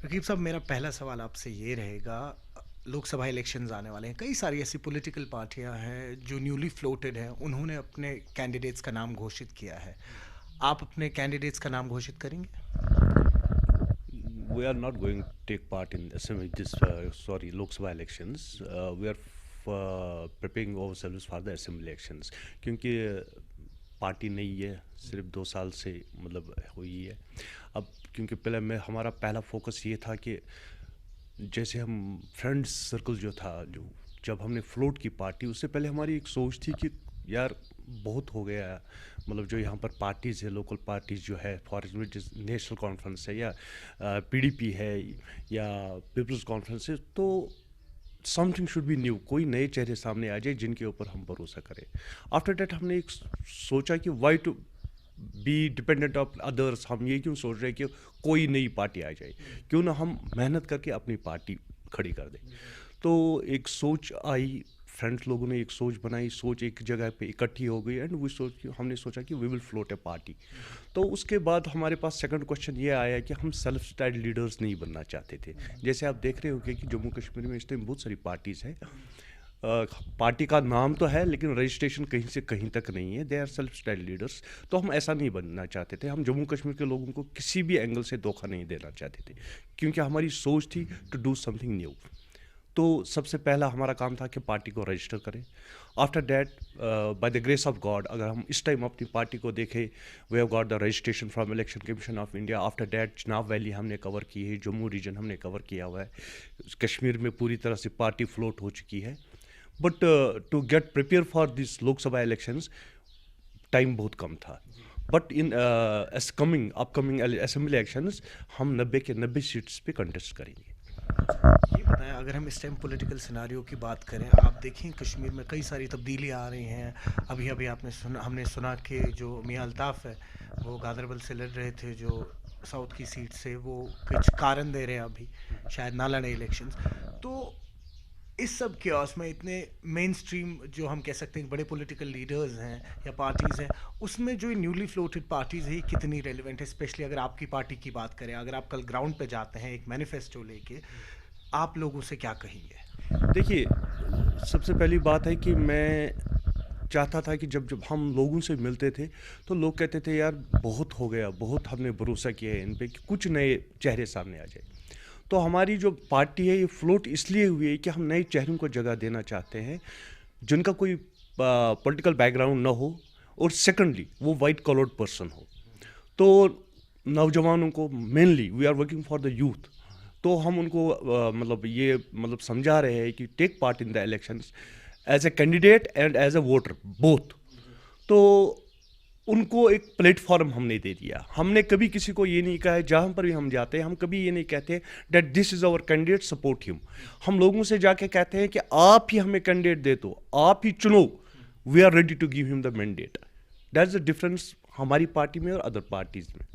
रकीब साहब, मेरा पहला सवाल आपसे ये रहेगा। लोकसभा इलेक्शंस आने वाले हैं, कई सारी ऐसी पॉलिटिकल पार्टियां हैं जो न्यूली फ्लोटेड हैं, उन्होंने अपने कैंडिडेट्स का नाम घोषित किया है। आप अपने कैंडिडेट्स का नाम घोषित करेंगे? We are not going to take part in Lok Sabha elections. We are preparing ourselves for the assembly elections. क्योंकि पार्टी नहीं है, सिर्फ 2 साल से मतलब हुई है। अब क्योंकि पहले मैं हमारा पहला फोकस ये था कि जैसे हम फ्रेंड्स सर्कल जो था, जो जब हमने फ्लोट की पार्टी, उससे पहले हमारी एक सोच थी कि यार बहुत हो गया, मतलब जो यहाँ पर पार्टीज़ है, लोकल पार्टीज़ जो है, फॉर एग्जाम्पल नेशनल कॉन्फ्रेंस है या पीडीपी है या पीपल्स कॉन्फ्रेंस है, तो समथिंग शुड बी न्यू, कोई नए चेहरे सामने आ जाए जिनके ऊपर हम भरोसा करें। आफ्टर डेट हमने एक सोचा कि why to be dependent of others, हम ये क्यों सोच रहे हैं कि कोई नई पार्टी आ जाए, क्यों ना हम मेहनत करके अपनी पार्टी खड़ी कर दें। तो एक सोच आई, फ्रेंड्स लोगों ने एक सोच बनाई, सोच एक जगह पे इकट्ठी हो गई एंड वो सोच हमने सोचा कि we will float a party. तो उसके बाद हमारे पास सेकंड क्वेश्चन ये आया कि हम सेल्फ स्टाइल्ड लीडर्स नहीं बनना चाहते थे। जैसे आप देख रहे हो कि जम्मू कश्मीर में इस टाइम बहुत सारी पार्टीज़ हैं, पार्टी का नाम तो है लेकिन रजिस्ट्रेशन कहीं से कहीं तक नहीं है, they are self styled leaders. तो हम ऐसा नहीं बनना चाहते थे, हम जम्मू कश्मीर के लोगों को किसी भी एंगल से धोखा नहीं देना चाहते थे, क्योंकि हमारी सोच थी टू डू समथिंग न्यू। तो सबसे पहला हमारा काम था कि पार्टी को रजिस्टर करें। After that by the grace of God, अगर हम इस टाइम अपनी पार्टी को देखें, we have got the registration from Election Commission of India. After that Chenab valley हमने कवर की है, जम्मू रीजन हमने कवर किया हुआ है, कश्मीर में पूरी तरह से पार्टी फ्लोट हो चुकी है। But to get prepare for this Lok Sabha elections time बहुत कम था। But in upcoming assembly elections हम 90 के 90 सीट्स पे कंटेस्ट करेंगे। ये बताएं, अगर हम इस टाइम पॉलिटिकल सिनारियो की बात करें, आप देखें कश्मीर में कई सारी तब्दीली आ रही हैं। अभी अभी हमने सुना कि जो मियां अल्ताफ़ है वो गादरबल से लड़ रहे थे, जो साउथ की सीट से, वो कुछ कारण दे रहे हैं अभी, शायद ना लड़े इलेक्शंस। तो इस सब केओस में इतने मेन स्ट्रीम जो हम कह सकते हैं बड़े पॉलिटिकल लीडर्स हैं या पार्टीज़ हैं, उसमें जो न्यूली फ्लोटेड पार्टीज़ है, कितनी रेलिवेंट है? स्पेशली अगर आपकी पार्टी की बात करें, अगर आप कल ग्राउंड पे जाते हैं एक मैनिफेस्टो लेके, आप लोगों से क्या कहेंगे? देखिए, सबसे पहली बात है कि मैं चाहता था कि जब जब हम लोगों से मिलते थे तो लोग कहते थे यार बहुत हो गया, बहुत हमने भरोसा किया है इन पे कि कुछ नए चेहरे सामने आ जाए। तो हमारी जो पार्टी है ये फ्लोट इसलिए हुई है कि हम नए चेहरों को जगह देना चाहते हैं जिनका कोई पॉलिटिकल बैकग्राउंड ना हो, और सेकंडली वो वाइट कॉलर्ड पर्सन हो। तो नौजवानों को mainly we are working for the youth, तो हम उनको मतलब समझा रहे हैं कि take part in the elections as a candidate and as a voter both. तो उनको एक प्लेटफॉर्म हमने दे दिया। हमने कभी किसी को ये नहीं कहा है, जहाँ पर भी हम जाते हैं हम कभी ये नहीं कहते that this is our candidate, support him. हम लोगों से जाके कहते हैं कि आप ही हमें कैंडिडेट दे दो, आप ही चुनो, we are ready to give him the mandate. That's the difference हमारी पार्टी में और अदर पार्टीज में।